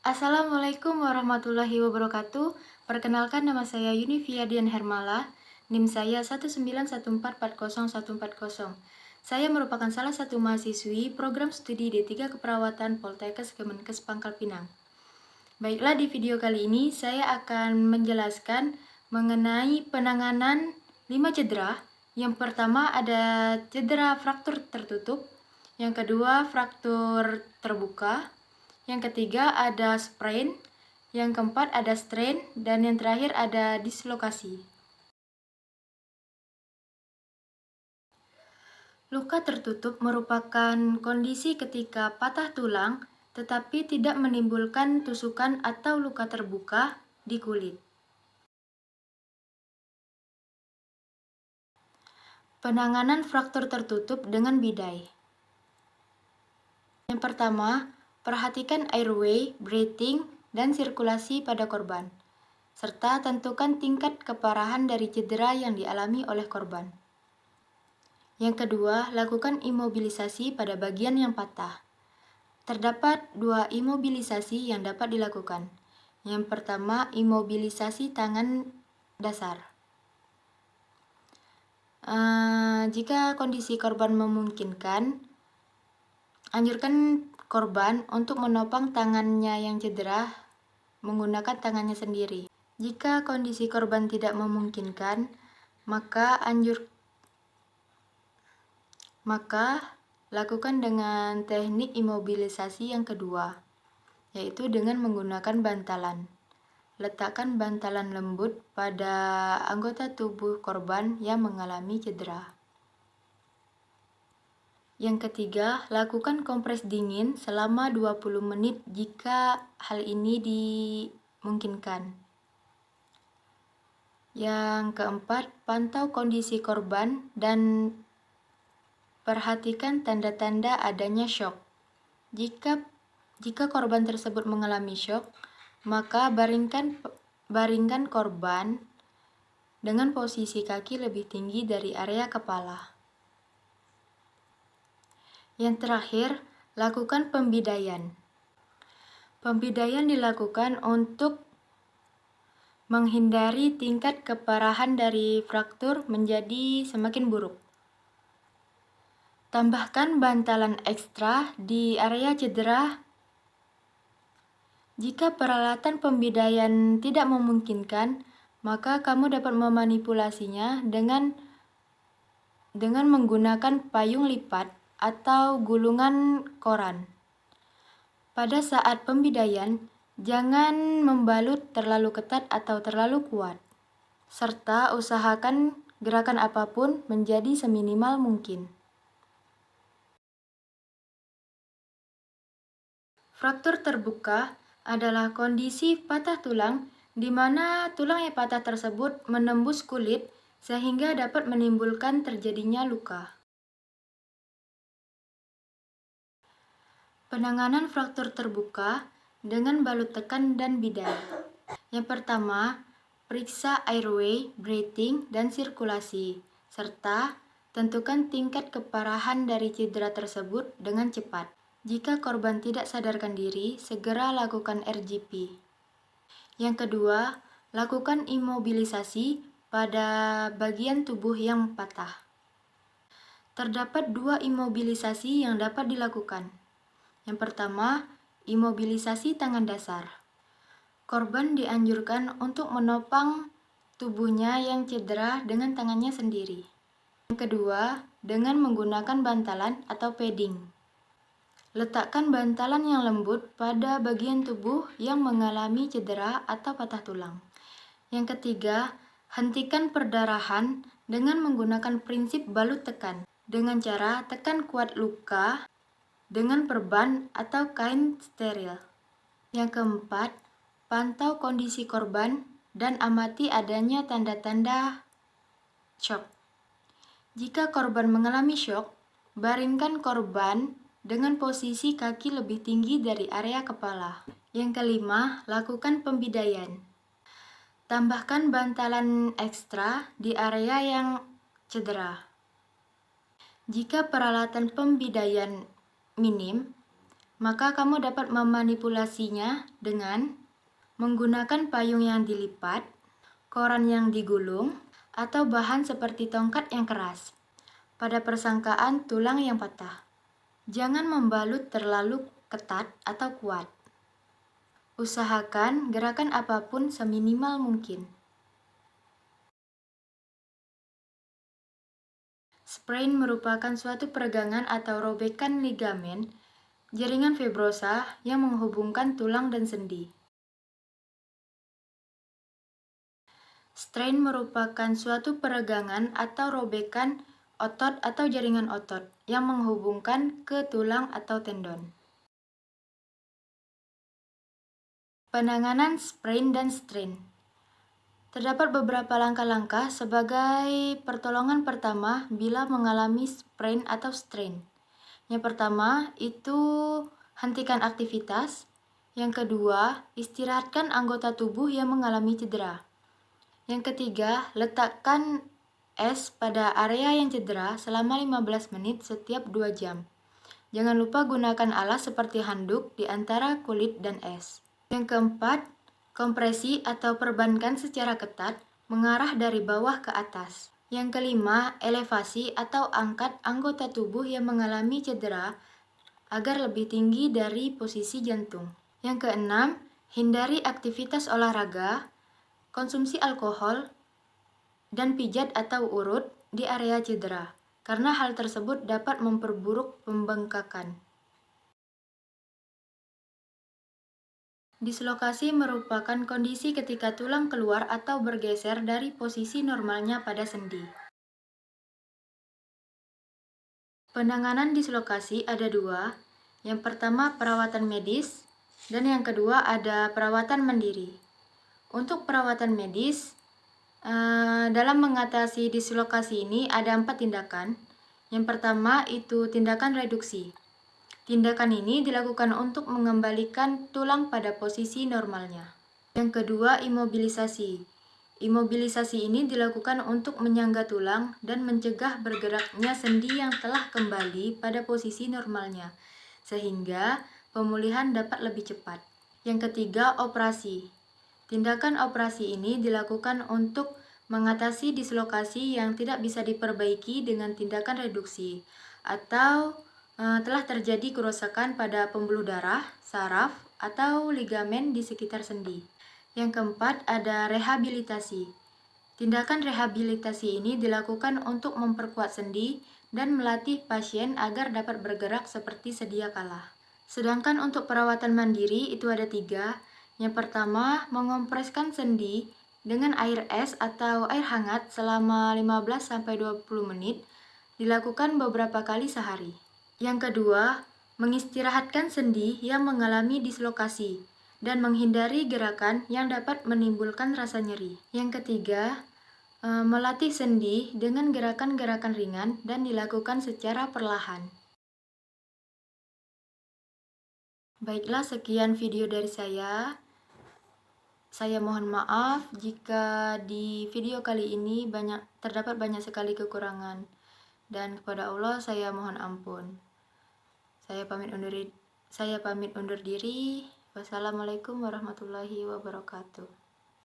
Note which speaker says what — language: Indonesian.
Speaker 1: Assalamualaikum warahmatullahi wabarakatuh. Perkenalkan, nama saya Yunifia Dian Hermala. NIM saya 191440140. Saya merupakan salah satu mahasiswi program studi D3 Keperawatan Poltekkes Kemenkes Pangkal Pinang. Baiklah, di video kali ini saya akan menjelaskan mengenai penanganan 5 cedera. Yang pertama ada cedera fraktur tertutup, yang kedua fraktur terbuka, yang ketiga ada sprain, yang keempat ada strain, dan yang terakhir ada dislokasi. Luka tertutup merupakan kondisi ketika patah tulang tetapi tidak menimbulkan tusukan atau luka terbuka di kulit. Penanganan fraktur tertutup dengan bidai. Yang pertama, perhatikan airway, breathing, dan sirkulasi pada korban, serta tentukan tingkat keparahan dari cedera yang dialami oleh korban. Yang kedua, lakukan imobilisasi pada bagian yang patah. Terdapat 2 imobilisasi yang dapat dilakukan. Yang pertama, imobilisasi tangan dasar. Jika kondisi korban memungkinkan, anjurkan korban untuk menopang tangannya yang cedera menggunakan tangannya sendiri. Jika kondisi korban tidak memungkinkan, maka lakukan dengan teknik imobilisasi yang kedua, yaitu dengan menggunakan bantalan. Letakkan bantalan lembut pada anggota tubuh korban yang mengalami cedera. Yang ketiga, lakukan kompres dingin selama 20 menit jika hal ini dimungkinkan. Yang keempat, pantau kondisi korban dan perhatikan tanda-tanda adanya shock. Jika korban tersebut mengalami shock, maka baringkan korban dengan posisi kaki lebih tinggi dari area kepala. Yang terakhir, lakukan pembidaian. Pembidaian dilakukan untuk menghindari tingkat keparahan dari fraktur menjadi semakin buruk. Tambahkan bantalan ekstra di area cedera. Jika peralatan pembidaian tidak memungkinkan, maka kamu dapat memanipulasinya dengan menggunakan payung lipat atau gulungan koran. Pada saat pembidaian, jangan membalut terlalu ketat atau terlalu kuat, serta usahakan gerakan apapun menjadi seminimal mungkin. Fraktur terbuka adalah kondisi patah tulang di mana tulang yang patah tersebut menembus kulit sehingga dapat menimbulkan terjadinya luka. Penanganan fraktur terbuka dengan balut tekan dan bidai. Yang pertama, periksa airway, breathing, dan sirkulasi, serta tentukan tingkat keparahan dari cedera tersebut dengan cepat. Jika korban tidak sadarkan diri, segera lakukan RGP. Yang kedua, lakukan imobilisasi pada bagian tubuh yang patah. Terdapat 2 imobilisasi yang dapat dilakukan. Yang pertama, imobilisasi tangan dasar. Korban dianjurkan untuk menopang tubuhnya yang cedera dengan tangannya sendiri. Yang kedua, dengan menggunakan bantalan atau padding. Letakkan bantalan yang lembut pada bagian tubuh yang mengalami cedera atau patah tulang. Yang ketiga, hentikan perdarahan dengan menggunakan prinsip balut tekan dengan cara tekan kuat luka dengan perban atau kain steril. Yang keempat, pantau kondisi korban dan amati adanya tanda-tanda shock. Jika korban mengalami shock, baringkan korban dengan posisi kaki lebih tinggi dari area kepala. Yang kelima, lakukan pembidaian. Tambahkan bantalan ekstra di area yang cedera. Jika peralatan pembidaian minim, maka kamu dapat memanipulasinya dengan menggunakan payung yang dilipat, koran yang digulung, atau bahan seperti tongkat yang keras. Pada persangkaan tulang yang patah, jangan membalut terlalu ketat atau kuat. Usahakan gerakan apapun seminimal mungkin. Sprain merupakan suatu peregangan atau robekan ligamen jaringan fibrosa yang menghubungkan tulang dan sendi. Strain merupakan suatu peregangan atau robekan otot atau jaringan otot yang menghubungkan ke tulang atau tendon. Penanganan sprain dan strain. Terdapat beberapa langkah-langkah sebagai pertolongan pertama bila mengalami sprain atau strain. Yang pertama itu hentikan aktivitas. Yang kedua, istirahatkan anggota tubuh yang mengalami cedera. Yang ketiga, letakkan es pada area yang cedera selama 15 menit setiap 2 jam. Jangan lupa gunakan alas seperti handuk di antara kulit dan es. Yang keempat, kompresi atau perbankan secara ketat mengarah dari bawah ke atas. Yang kelima, elevasi atau angkat anggota tubuh yang mengalami cedera agar lebih tinggi dari posisi jantung. Yang keenam, hindari aktivitas olahraga, konsumsi alkohol, dan pijat atau urut di area cedera, karena hal tersebut dapat memperburuk pembengkakan. Dislokasi merupakan kondisi ketika tulang keluar atau bergeser dari posisi normalnya pada sendi. Penanganan dislokasi ada dua. Yang pertama perawatan medis, dan yang kedua ada perawatan mandiri. Untuk perawatan medis, dalam mengatasi dislokasi ini ada 4 tindakan. Yang pertama itu tindakan reduksi. Tindakan ini dilakukan untuk mengembalikan tulang pada posisi normalnya. Yang kedua, imobilisasi. Imobilisasi ini dilakukan untuk menyangga tulang dan mencegah bergeraknya sendi yang telah kembali pada posisi normalnya, sehingga pemulihan dapat lebih cepat. Yang ketiga, operasi. Tindakan operasi ini dilakukan untuk mengatasi dislokasi yang tidak bisa diperbaiki dengan tindakan reduksi, atau telah terjadi kerusakan pada pembuluh darah, saraf, atau ligamen di sekitar sendi. Yang keempat, ada rehabilitasi. Tindakan rehabilitasi ini dilakukan untuk memperkuat sendi dan melatih pasien agar dapat bergerak seperti sedia kala. Sedangkan untuk perawatan mandiri itu ada 3. Yang pertama, mengompreskan sendi dengan air es atau air hangat selama 15-20 menit, dilakukan beberapa kali sehari. Yang kedua, mengistirahatkan sendi yang mengalami dislokasi dan menghindari gerakan yang dapat menimbulkan rasa nyeri. Yang ketiga, melatih sendi dengan gerakan-gerakan ringan dan dilakukan secara perlahan. Baiklah, sekian video dari saya. Saya mohon maaf jika di video kali ini terdapat banyak sekali kekurangan, dan kepada Allah saya mohon ampun. Saya pamit undur diri. Wassalamualaikum warahmatullahi wabarakatuh.